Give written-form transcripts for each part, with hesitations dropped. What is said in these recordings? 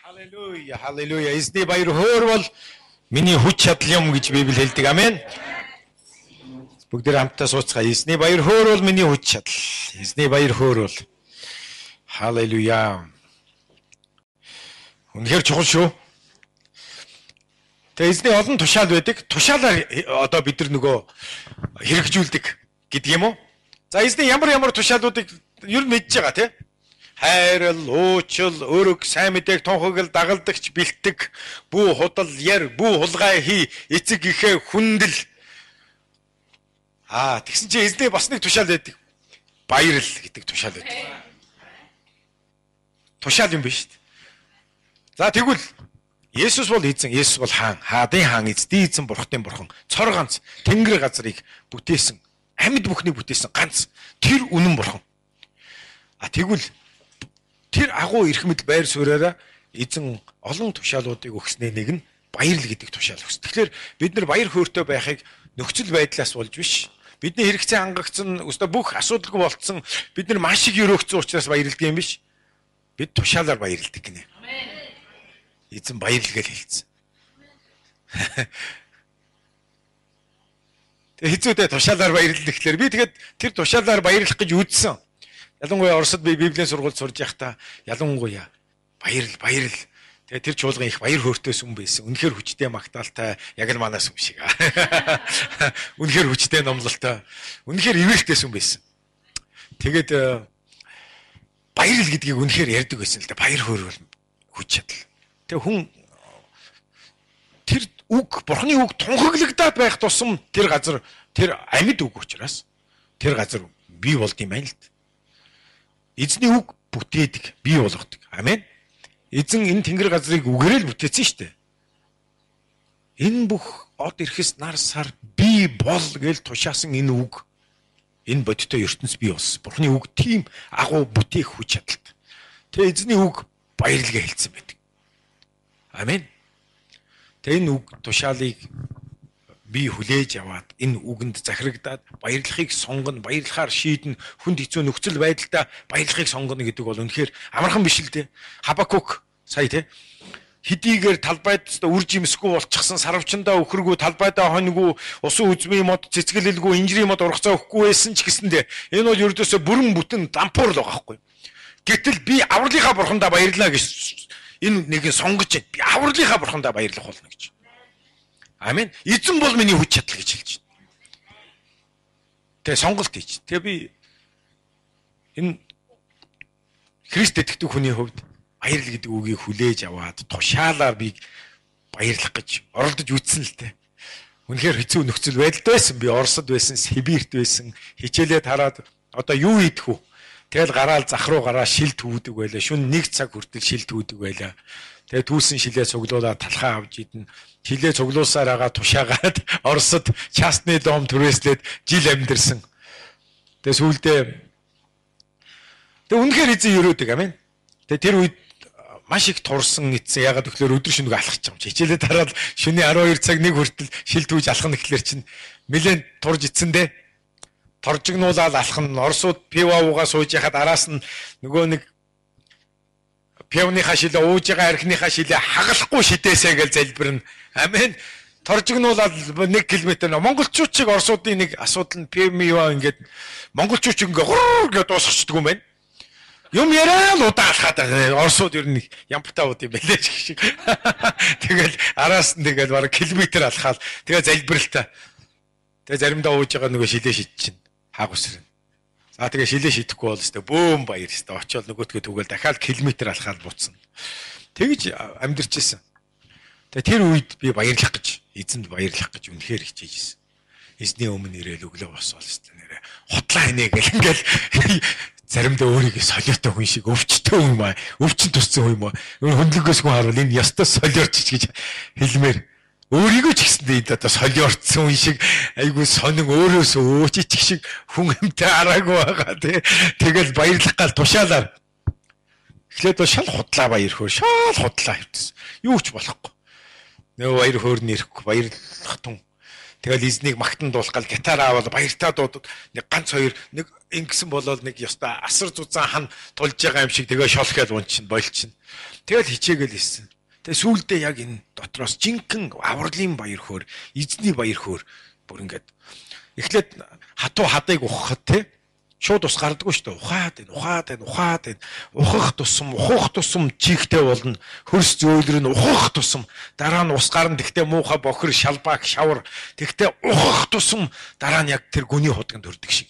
Халелуя, халелуя. Эзний баяр хөөрвол миний хүч чадал юм гэж Библи хэлдэг. Амен. Бүгдээр хамтдаа сууцгаая. Эзний баяр хөөрвол миний хүч чадал. Эзний баяр хөөрвол. Халелуя. Үнэхээр чухал шүү. Тэгээ эзний олон тушаал байдаг. Тушаалаар одоо бид нар нөгөө хэрэгжүүлдэг гэдэг юм уу? За эзний ямар тушаалуудыг ер нь мэдж байгаа тийм. Хайрал, уучил, өрөг, сайн мэдээг тунхаглал, дагалдагч, бэлтэг, бүү худал, яр, бүү хулгай хий, эцэг ихээ хүндэл. Тэгсэн чинь эзний бас нэг тушаал байдаг. Баярл гэдэг тушаал байдаг. Тушаал юм биш үү? За тэгвэл Есүс бол эзэн, Есүс бол хаан, хаадын хаан, эзний эзэн, бурхтын бурхан, цор ганц, тэнгэр газрыг бүтээсэн, амьд бүхнийг бүтээсэн ганц тэр үнэн бурхан. Тэгвэл тэр агуу эрх мэдэл байр суурьаараа эзэн олон тушаалуудыг өгснээ нэг нь баярл гэдэг тушаал өгс. Тэгэхээр бид нар баяр хөөртэй байхыг нөхцөл байдлаас болж биш. Бидний хэрэгцээ хангагдсан, өстө бүх асуудалгүй болцсон, бид нар маш их өрөөгцсөн учраас баярлдаг юм биш. Бид тушаалаар баярлдаг гинэ. Эзэн баярлал гэж хэлсэн. Тэгээ хэзүүдээ тушаалаар баярлал гэхлээр би тэгээд тэр тушаалаар баярлах гэж үзсэн. Ялангуяа Оросд би Библийн сургууль сурж байхдаа ялангуяа баярл. Тэгээ тэр чуулган их баяр хөөртэйс хүн байсан. Үнэхээр хүчтэй магтаалтай яг л манаас юм шиг. Үнэхээр хүчтэй номлолтой. Үнэхээр ивэлтэйс хүн байсан. Тэгээд баярл гэдгийг үнэхээр ярьдаг байсан л да. Баяр хөөрвөл хүч чадал. Тэгээ хүн тэр үг, бурхны үг тунхаглагдаад байх тусам тэр газар тэр амьд үг учраас тэр газар бий болд юм байна л д. Эзний үг бүтээдэг, бий болгодог. Амен. Эзэн энэ тэнгэр газрыг үгээрээ л бүтээсэн шүү дээ. Энэ бүх од ирэхс нар сар бий бол гэж тушаасан энэ үг энэ бодиттой ертөнц бий болсон. Бурхны үг тийм агуу бүтээх хүч чадалтай. Тэгээ эзний үг баярлалгаа хэлсэн байдаг. Амен. Тэгээ энэ үг тушаалыг би хүлээж аваад энэ үгэнд захирагдаад баярлахыг сонгоно, баярлахаар шийдэн, хүнд хэцүү нөхцөл байдлаа баярлахыг сонгоно гэдэг бол үнэхээр амархан биш л дээ. Хабакук сая те хэдийгээр талбайд үр жимсгүй болчихсон, сарвчандаа өхөргүй, талбайдаа хоньгүй, усан үзмийн мод цэцгэлэлгүй, инжирийн мод ургацаа өгөхгүй байсан ч гэсэндээ энэ бол ердөөсөө бүрэн бүтэн дампуур л байгаа байхгүй. Гэтэл би авралынхаа бурхандаа баярлаа гэж энэ нэг сонгож байна. Би авралынхаа бурхандаа баярлах болно гэж. Амен. Эзэн бол миний хүч чадал гэж хэлж байна. Тэгээ сонголт хийж. Тэгээ би энэ Христ итгэдэг хүний хувьд баярл гэдэг үгийг хүлээж аваад тушаалаар би баярлах гэж оролдож үзсэн л дээ. Үнэхээр хэцүү нөхцөл байдалд байсан. Би Оросд байсан, Сибирт байсан. Хичээлээд хараад одоо юу хийх вэ? Тэгэл гараал зах руу гараа шил төвдөг байлаа. Шүн 1 цаг хүртэл шил төвдөг байлаа. Тэгээ түүсэн шилээ цуглуулаад талхаа авч идэн. Шилээ цуглуулсаар байгаа тушаагаад Оросд частны дом түрээслээд жил амьдэрсэн. Тэгээ сүүлдээ үнэхээр эзэн өрөөдөг амин. Тэгээ тэр үед маш их турсан эцсэн. Ягаад гэвэл өдөр шөнөгүй алхах юм чи. Хичээлээ тараад шөнийн 12 цаг 1 хүртэл шил түүж алхах гэхлээр чинь нэлээд турж ицсэн дээ. Торжигнуулаад алах нь Оросууд пива уугаа сууж яхад араас нь нөгөө нэг пивныхаа шилээ ууж байгаа архиныхаа шилээ хагалахгүй шидээсэй гэж залбирна. Амен. Торжигнуулаад 1 км монголчууд Оросуудын нэг асуудал нь пива ингээд монголчууд ингээ гур гэж дуусчихдаг юм байна. Юм яриа л удаалхаад Оросууд ер нь ямпартаа ууд юм байлээ шиг. Тэгэл араас нь тэгэл бараг километр алхаад тэгээ залбиралтай. Тэгээ заримдаа ууж байгаа нөгөө шилээ шидчихнэ. Хаг усрын. За тэгээ шилээ шидэхгүй бол өстой бөөм баяр өстой очиод нөгөөдгөө түгээл дахиад километр алхаад буцсан. Тэгж амьдэрчээсэн. Тэгээ тэр үед би баярлах гэж, эзэнд баярлах гэж үнэхээр хичээжсэн. Эзний өмнө ирээл өглөө босвол өстой нэрэ хотлаа хийнэ гэл ингээл заримдаа өөрийгөө солиотой хүн шиг өвчтөө юм аа. Өвчин туссан юм аа. Хөндлөгөөс хүн харуул энэ ёстой солиорч гэж хэлмээр өөрийгөө ч гэсэндээ одоо солиорцсон хүн шиг айгүй сонин өөрөөсөө өөччих шиг хүн амтай араагүй байгаа тий. Тэгэл баярлах гал тушаалаар. Эхлээд шал худлаа баяр хөөр, шал худлаа хэвчсэн. Юу ч болохгүй. Нөө баяр хөөр нэрэхгүй, баярлах тун. Тэгэл эзнийг магтан дуулахад гитар аваад баяртаа дуудаад нэг ганц хоёр нэг ингэсэн болоод нэг ёстой асар зузаан хан тулж байгаа юм шиг тэгээ шолхоод унчин болчин. Тэгэл хичээгээл ийсэн. Тэгээ сүүлдээ яг энэ дотроос жинхэнэ авралын баяр хөөр, эзний баяр хөөр бүр ингээд эхлээд хатуу хадыг ухахад те шууд ус гардаггүй шүү дээ. Ухаад ухах тусам чихтэй болно. Хөрс зөөлрөн ухах тусам дараа нь ус гарна. Тэгтээ муухай бохир шалбаак шавар. Тэгтээ ухах тусам дараа нь яг тэр гүний хутганд өрдөг шиг.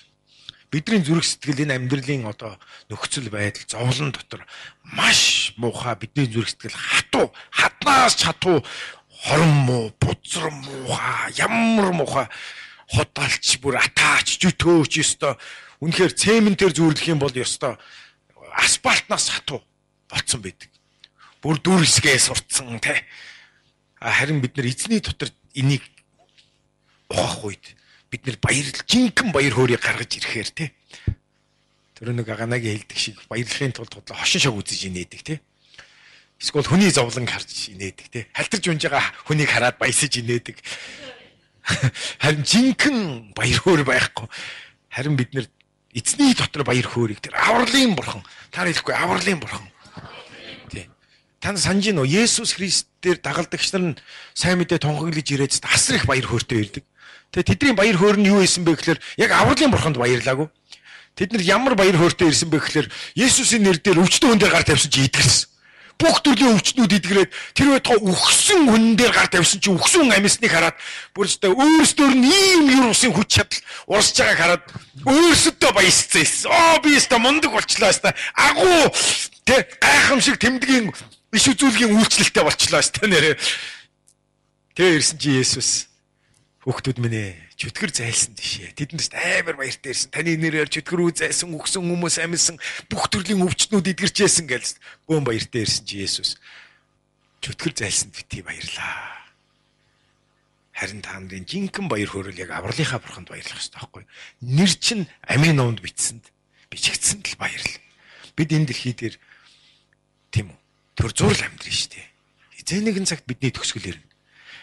Бидний зүрх сэтгэл энэ амьдралын одоо нөхцөл байдал зовлон дотор маш муухай бидний зүрх сэтгэл хатнаас чатуу хорон муу, бузар муухай, ямар муухай хоталч бүр атаач жүтөөч ёстой. Үнэхээр цементээр зүүрлэх юм бол ёстой асфальтнаас хатуу болцсон байдаг. Бүр дүрсгээ сурцсан те. Харин бид нар эзний дотор энийг ухах үед бид нар жинхэнэ баяр хөөргийг гаргаж ирэхээр те. Тэр нэг аганагийн хэлдэг шиг баярлахын тулд хошин шог үзэж инээдэг те. Эсвэл хүний зовлон харж инээдэг те. Халтарж унж байгаа хүнийг хараад баясаж инээдэг. Харин жинхэнэ баяр хөөр байхгүй. Харин бид нар эзний дотор баяр хөөргийг тэр авралын бурхан та хэлэхгүй авралын бурхан. Тий. Танд санаж гинөө Есүс Христээр дагалдагч нар нь сайн мэдээ тунхаглаж ирээд асар их баяр хөөртэй ирдэг. Тэгээ тэдний баяр хөөр нь юу исэн бэ гэхээр яг авралын бурханд баярлаагүй. Тэд нар ямар баяр хөөртэй ирсэн бэ гэхээр Есүсийн нэрээр өвчтөн хүн дээр гар тавьсан чи идгэрсэн. Бүх төрлийн өвчтнүүд идгрээд тэр байтугай үхсэн хүн дээр гар тавьсан чи үхсэн амьсныг хараад бүр өстө өөрсдөр нь ийм юр усын хүч чадал урсж байгааг хараад өөрсдөө баясцсан. Би өстө мундаг болчлоо өстө. Агуу тэ гайхамшиг тэмдгийн иш үзүүлгийн үйлчлэлтэй болчлоо өстө нэрээ. Тэгээ ирсэн чи Есүс хүүхдүүд минь ээ чөтгөр зайлсан тийшээ. Тэдэнд амар баяртай ирсэн. Таны нэрээр чөтгөр зайлсан, үхсэн хүмүүс амьсан, бүх төрлийн өвчтнүүд эдгэрчээсэн гэлс. Бөөн баяртай ирсэн чи Есүс. Чөтгөр зайлсанд бити баярлаа. Харин та нарын жинхэнэ баяр хөөрөл яг авралынхаа бурханд баярлах хэрэгтэй байхгүй юу? Нэр чинь амийн номонд бичсэнд бичигдсэнд л баярлал. Бид энэ дэлхий дээр тийм үү? Төр зурл амьдрын шүү дээ. Хизээ нэгэн цагт бидний төгсгөл ирнэ.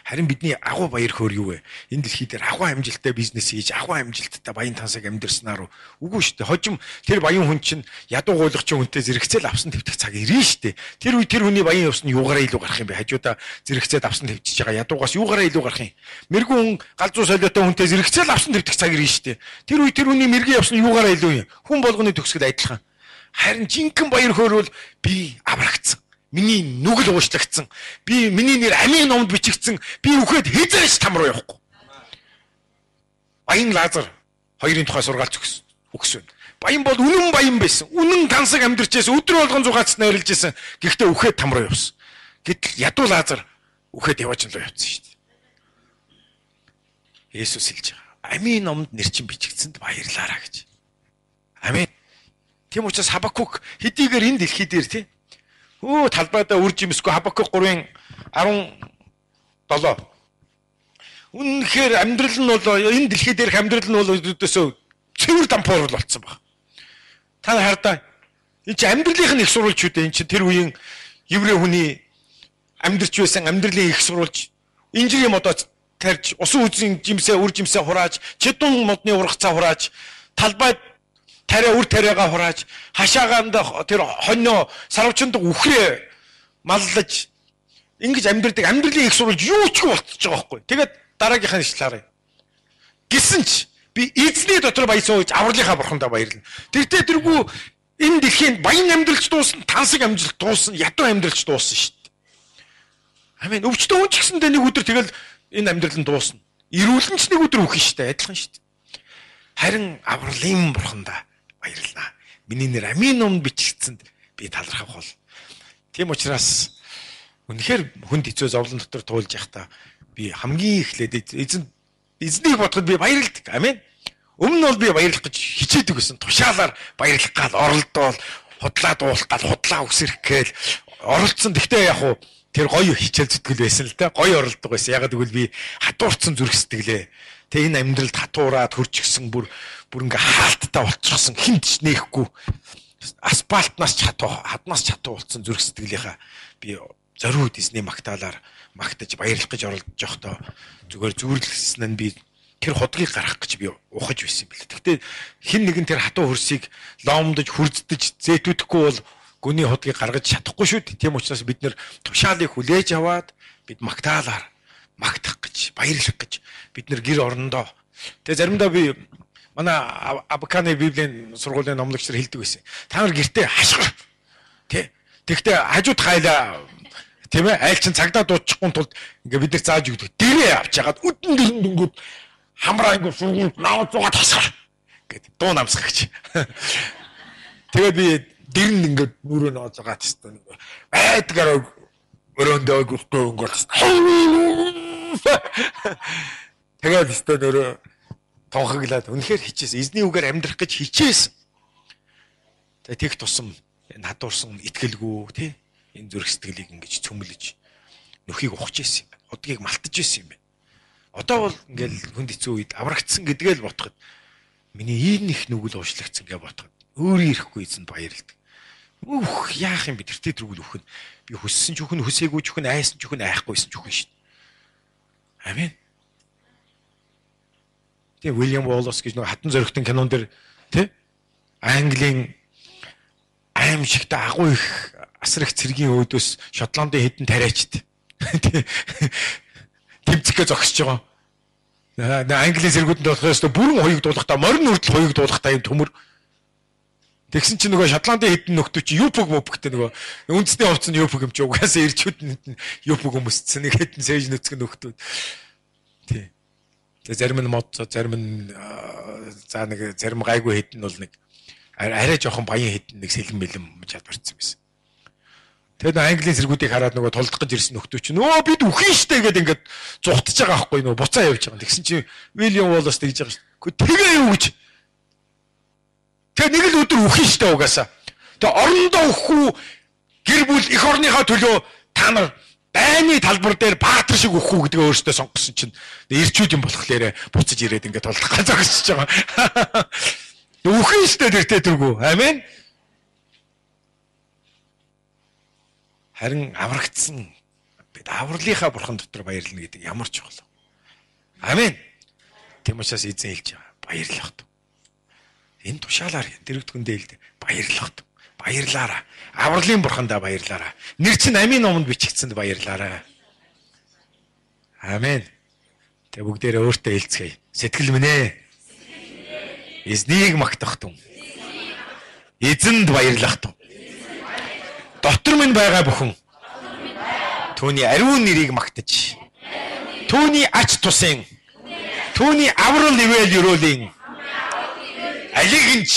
Харин бидний агуу баяр хөөр юу вэ? Энэ дэлхий дээр агуу амжилттай бизнес хийж, агуу амжилттай баян тансаг амьдрснаар үгүй шүү дээ. Хожим тэр баян хүн чинь ядуу гуйлгачийн хүнтэй зэрэгцээл авсан твтэх цаг ирнэ шүү дээ. Тэр үе тэр хүний баян явсны юугаараа илүү гарах юм бэ? Хажуудаа зэрэгцээд авсан твтэж байгаа ядуугаас юугаараа илүү гарах юм? Мэргэн хүн галзуу солиотой хүнтэй зэрэгцээл авсан твтэх цаг ирнэ шүү дээ. Тэр үе тэр хүний мэргэн явсны юугаараа илүү юм? Хүн болгоны төгсгөл адилхан. Харин жинхэнэ баяр хөөр бол би аврагдсан. Миний нүгэл уушлагдсан. Миний нэр амийн номонд бичигдсэн. Би үхээд хизээш там руу явахгүй. Баян Лазар хоёрын тухай сургаалч өгсөн. Баян бол үнэн баян байсан. Үнэн тансаг амьдарчээс өдөр болгон зугаацд найрлж исэн. Гэхдээ үхээд там руу явсан. Гэтэл ядуу Лазар үхээд яваач л явцсан шүү дээ. Есүс хэлж байгаа. Амийн номонд нэр чинь бичигдсэнд баярлаарай гэж. Амин. Тийм учраас Хабакук хэдийгээр энэ дэлхий дээр тий талбайдаа үрж имсгүй Хабакук 3:17. Үнэхээр амьдрал нь бол энэ дэлхий дээрх амьдрал нь бол өдөөсөө цэвэр дампуур болцсон баг. Та хардаа энэ чи амьдралынх нь их сурвалж шүү дээ. Энэ чи тэр үеийн еврей хүний амьдрч байсан амьдралын их сурвалж инжирийн модоо тарьж усан үзэн жимсээ үр жимсээ хурааж чидун модны ургацаа хурааж талбайд тариа үр тариагаа хурааж хашаагаанд тэр хоньно сарвчанд үхрээ маллаж ингэж амьдрдаг амьдралын их сурвалж юу ч болчихж байгаа байхгүй. Тэгээд дараагийнхаа ишлэл харъя. Гисэн ч би эзний дотор баясан гэж авралынхаа бурхандаа баярлна. Тэгтээ тэргүй энэ дэлхийн баян амьдралч дуусна, тансаг амжилт дуусна, ядуу амьдралч дуусна шүү дээ. Амин. Өвчтөн хүн ч гэсэндээ нэг өдөр тэгэл энэ амьдрал нь дуусна. Ирүүлэн ч нэг өдөр үхэн шүү дээ. Адилхан шүү дээ. Харин авралын бурхандаа баярлнаа. Миний нэр амийн номонд бичигдсэнд би талархах бол. Тийм учраас үнэхээр хүнд хэцүү зовлон дотор туулж явахдаа би хамгийн эхлээд эзнийг бодоход би баярладаг. Амин. Өмнө нь бол би баярлах гэж хичээдэг гэсэн. Тушаалаар баярлах гал оролдоол, худлаа дуулах гал худлаа өсрөх гээл оролцсон. Гэхдээ яг уу тэр гоё хичээл зүтгэл байсан л да. Гоё оролдог байсан. Ягаад гэвэл би хатуурцсан зүрх сэтгэлээ. Тэ энэ амьдралд хатуураад хөрчихсөн бүр ингээ хаалттай болчихсон хинт ч нээхгүй асфальтнаас ч хатуу хаднаас ч хатуу болсон зүрх сэтгэлийнхаа би зориуд эзний магтаалаар магтаж баярлах гэж оролдож явахдаа зүгээр зүгэрлсэн нь би тэр ходгийг гаргах гэж би ухаж байсан юм билээ. Гэхдээ хин нэгэн тэр хатуу хөрсийг лоомдож хүрздэж зээтүүдэхгүй бол гүний ходгийг гаргаж чадахгүй шүү дээ. Тийм учраас бид нэр тушаалыг хүлээж аваад бид магтаалаар магтах гэж баярлах гэж бид нэр гэр орондоо. Тэгээ заримдаа би манай Абаканы Библийн сургуулийн номлогч нар хэлдэг байсан. Та нар гэртээ хашгир. Тэгтээ хажууд хайлаа тийм ээ айл чин цагдаа дуудчихгүй тулд ингээ бид нар зааж өгдөг. Дэрээ авч ягаад үдэн дэрэн дүнгууд хамраа ингээ сургуульд наваад зугаад хасгар гэд дуу намсгах гэж. Тэгээд би дэрэн ингээ нүрөө нооз байгаа тест нэг байдгаар өрөөндөө гүртөө ингээд тэгээд тест нөрөө тонхоглаад үнэхээр хичээсэн. Эзний үгээр амьдрах гэж хичээсэн. Тэгээд тех тусам надуурсан итгэлгүй тий энэ зүрх сэтгэлийг ингэж цөмлөж нөхийг ухаж исэн юм байна. Удгийг малтаж исэн юм байна. Одоо бол ингээл хүнд хэцүү үед аврагдсан гэдгээ л ботход миний ийм их нүгэл уушлагдсан гэж ботход өөрөө ирэхгүй эзэнд баярлдаг. Үх яах юм бэ тэртээ тэргүүл өхөн. Би хүссэн ч өхөн хүсээгүй ч өхөн айсан ч өхөн айхгүйсэн ч өхөн шин. Амен. Тэгээ Уильям Воллес гэж нэг хатан зөрөгтөн кинон дэр тий Английн аимшигтай агуу их асар их цэргийн өөдөөс Шотландын хэдэн тариачд тэмцэхгээ зогсож байгаа. Английн зэргүүдэнд болохоос бүрэн хоёуг дуулахтаа морин хүртэл хоёуг дуулахтаа юм төмөр. Тэгсэн чинь нөгөө Шотландын хэдэн нөхдөө чи юпг мопгтэй нөгөө үндэсний хувцас нь юпг юм чи угаасаа ирчүүд нь юпг өмсцэн нэг хэдэн сэж нөцгөн нөхдүүд. Тий. Тэгээ зарим нь мод зарим нь за нэг зарим гайгүй хэдэн бол нэг арай жоохон баян хэдэн нэг сэлэн мэлэм чадварцсан байсан. Тэгээд Английн зэргүүдийг хараад нөгөө тулдах гэж ирсэн нөхдөө чинь өө бид үхэн штэ гэдэг ингээд зугтаж байгаа байхгүй нөгөө буцаа явж байгаа. Тэгсэн чинь Уильям Воллес тэгж байгаа шүү. Гэхдээ тэгээ юу гэж. Тэгээ нэг л өдөр үхэн штэ угаасаа. Тэгээ орондоо өхгүй гэр бүл эх орныхоо төлөө та нар дайны талбар дээр баатар шиг өхгүй гэдгээ өөртөө сонгосон чинь ирчүүд юм болохоор буцаж ирээд ингээд толдох зогсож байгаа. Үхэн штэ тэртээ тэргүү. Амен. Харин аврагдсан бид авралынхаа бурхан дотор баярлна гэдэг ямар ч чухал. Амен. Тийм учраас эзэн хэлж байгаа. Баярлах. Энэ тушаалаар дэрэгдэхэндээ хэлдэг. Баярлах. Баярлаарай. Авралын бурхандаа баярлаарай. Нэр чинь амийн номонд бичигдсэнд баярлаарай. Амен. Тэг бүгдээрээ өөртөө хэлцгээе. Сэтгэл минь ээ. Эзнийг магтах тун. Эзэнд баярлах тун. Дотор минь байгаа бүхэн түүний ариун нэрийг магтаж түүний ач тусын түүний аврал ивэл өрөөлийн алигинч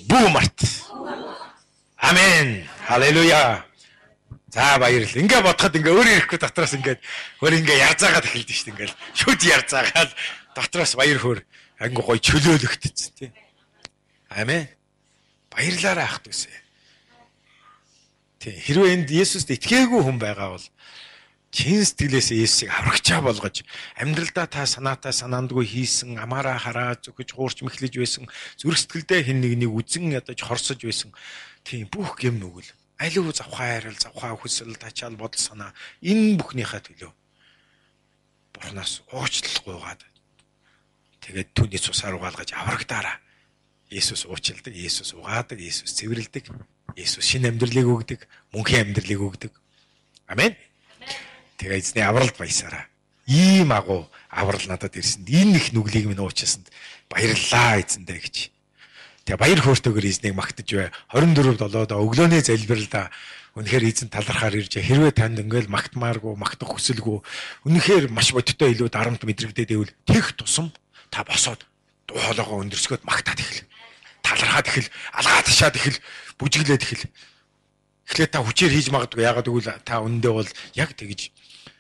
бүү март. Амен. Халелуя. За баярлалаа. Ингээ бодоход ингээ өөрөө ирэхгүй дотроос ингээ өөр ингээ ярзаагаад эхэлдэж шít ингээл шүд ярзаагаад дотроос баяр хөөр анги гой чөлөөлөгдсөн тий. Амен. Баярлаарай ах дүүсээ. Хэрвээ энд Есүст итгээгүй хүн байгаа бол чин сэтгэлээсээ Есүсийг аврагчаа болгож амьдралдаа та санаатай санаандгүй хийсэн амаараа хараад зөвхөж хуурч мэхлэж байсан зүрх сэтгэлдээ хэн нэгнийг үзэн ядаж хорсож байсан тийм бүх гэм нүгэл аливаа завхаа хайрал завхаа хүсэл тачаал бодол санаа энэ бүхнийхээ төлөө Бурханаас уучлал гуйгаад тэгээд түүний цусаар угаалгаж аврагдаараа. Есүс уучлалдаг, Есүс угаадаг, Есүс цэвэрлэдэг, Есүс шинэ амьдралыг өгдөг, мөнхийн амьдралыг өгдөг. Амен. Тэгээ эзний авралд баясаараа. Ийм агуу аврал надад ирсэнд энэ их нүглийг минь уучлсанд баярлалаа эзэндээ гэж. Тэгээ баяр хөөртэйгээр эзнийг магтаж бай. 24/7 өглөөний залбиралда үнэхээр эзэн талархаар ирж хэрвээ танд ингээл магтмааргүй, магтах хүсэлгүй, үнэхээр маш бодиттой илүү дарамт мэдрэгдээд ивэл тех тусам та босоод дуу хоолойгоо өндөрсгөөд магтаад эхэл. Талархаад эхэл, алгаа ташаад эхэл, бүжиглээд эхэл. Эхлээд та хүчээр хийж магадгүй. Яагаад гэвэл та үнэндээ бол яг тэгж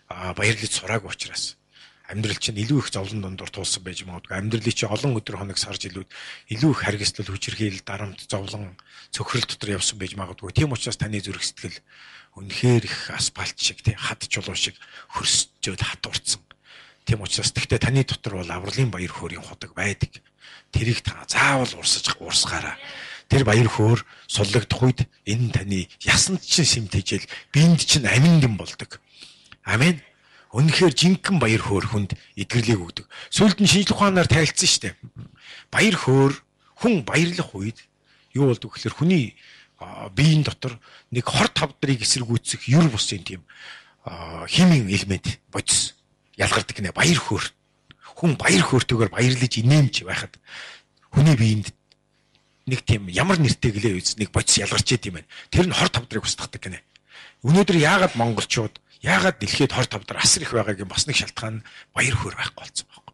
баярлаж сураагүй учраас амьдрал чинь илүү их зовлон дундуур тулсан байж магадгүй. Амьдралыг чинь олон өдөр хоног сар жилүүд илүү их харгислал, хүчирхийлэл, дарамт, зовлон, цөхрөл дотор явсан байж магадгүй. Тийм учраас таны зүрх сэтгэл үнэхээр их асфальт шиг, хад чулуу шиг хөрсчөөд хатуурсан. Тийм учраас тэгтээ таны дотор бол авралын баяр хөөрийн ходог байдаг. Тэрийг та заавал урсгаараа. Тэр баяр хөөр суллагдах үед энэ таны ясанд чинь сэмтэжэл, биед чинь аминдин болдог. Амен. Үнэхээр жинхэнэ баяр хөөр хүнд эдгэрлийг өгдөг. Сүүлд нь шинжлэх ухаанаар тайлцсан шүү дээ. Баяр хөөр хүн баярлах үед юу болдог гэхээр хүний биеийн дотор нэг хор тавдрыг эсэргүүцэх юр бусын тийм химийн элемент бодис ялгардаг гинэ. Баяр хөөр. Хүн баяр хөөртэйгээр баярлаж инээмж байхад хүний биеинд нэг тийм ямар нэртэй гэлээ үз нэг бодис ялгарч идэв юм байна. Тэр нь хор тавдрыг устгадаг гинэ. Өнөөдөр яагаад монголчууд яагаад дэлхийд хор тавдар асар их байгаагийн бас нэг шалтгаан нь баяр хөөр байхгүй болсон байхгүй.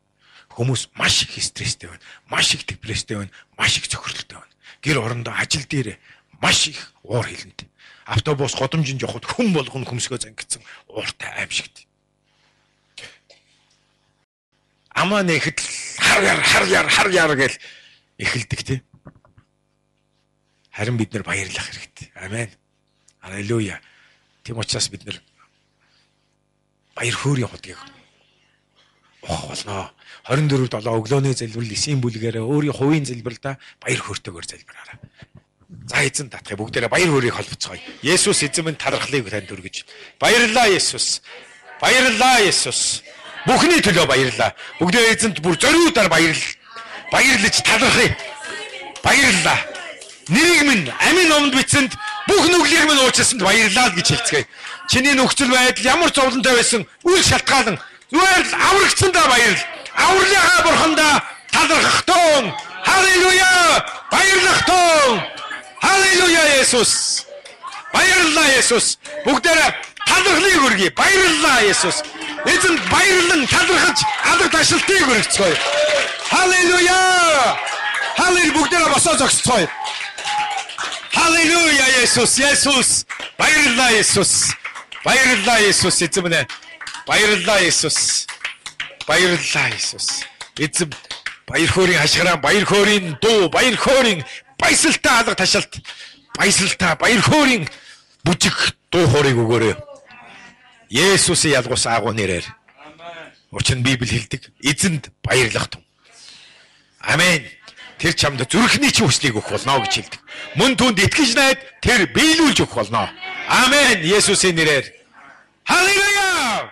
Хүмүүс маш их стресстэй байна. Маш их депресстэй байна. Маш их цохирлогтой байна. Гэр орондоо ажил дээр маш их уур хилэнт. Автобус годомжинд явхад хүн болгоно хөмсгөө зангидсан ууртай аимшигт. Амаа нэхэд хар яар гэл эхэлдэг тий. Харин бид нар баярлах хэрэгтэй. Амен. Халелуя. Тийм учраас бид нар баяр хөөрийн хутгийг болно. 24/7 өглөөний залбирал, эсийн бүлгээрээ өөрийн хувийн залбиралдаа баяр хөөртэйгээр залбираарай. За эзэн татхыг бүгдээрээ баяр хөөргийг холбоцгоё. Есүс эзэн минь талархлыг танд өргөж. Баярлалаа Есүс. Баярлалаа Есүс. Бүхний төлөө баярлалаа. Бүгдээ эзэнт бүр зориудаар баярлаж талархъя. Баярлалаа. Нэрийг минь амийн номонд бичсэнд бүх нүглийг минь уучлсанд баярлалаа гэж хэлцгээе. Чиний нөхцөл байдал ямар зовлонтой байсан үл шалтгаалan зүгээр л аврагцсандаа баярлал. Авралынхаа бурхандаа талархахтун. Халелуя! Баярлахтун. Халелуя Есүс. Баярлалаа Есүс. Бүгдээрээ талархлыг өргөе. Баярлалаа Есүс. Эзэн баярлан талархаж алга ташлтыг өргөцгөөе. Халелуя! Халелуя бүгдээрээ босоо зогсцгоое. Халелуя Есүс. Есүс. Баярлалаа Есүс. Баярлалаа Есүс эзэн минь. Баярлалаа Есүс. Баярлалаа Есүс. Эзэн баяр хөөрийн хашгираа, баяр хөөрийн дуу, баяр хөөрийн баясалтай алга ташаалт, баясалтай баяр хөөрийн бүжиг дуу хоорыг өгөөрэй. Есүсийн ялгуус агуу нэрээр. Учир нь Библи хэлдэг, эзэнд баярлах тун. Амен. Тэр чамд зүрхний чинь хүслийг өгөх болно гэж хэлдэг. Мөн түүнд итгэж найд тэр биелүүлж өгөх болно. Амен. Есүсийн нэрээр. Халелуя!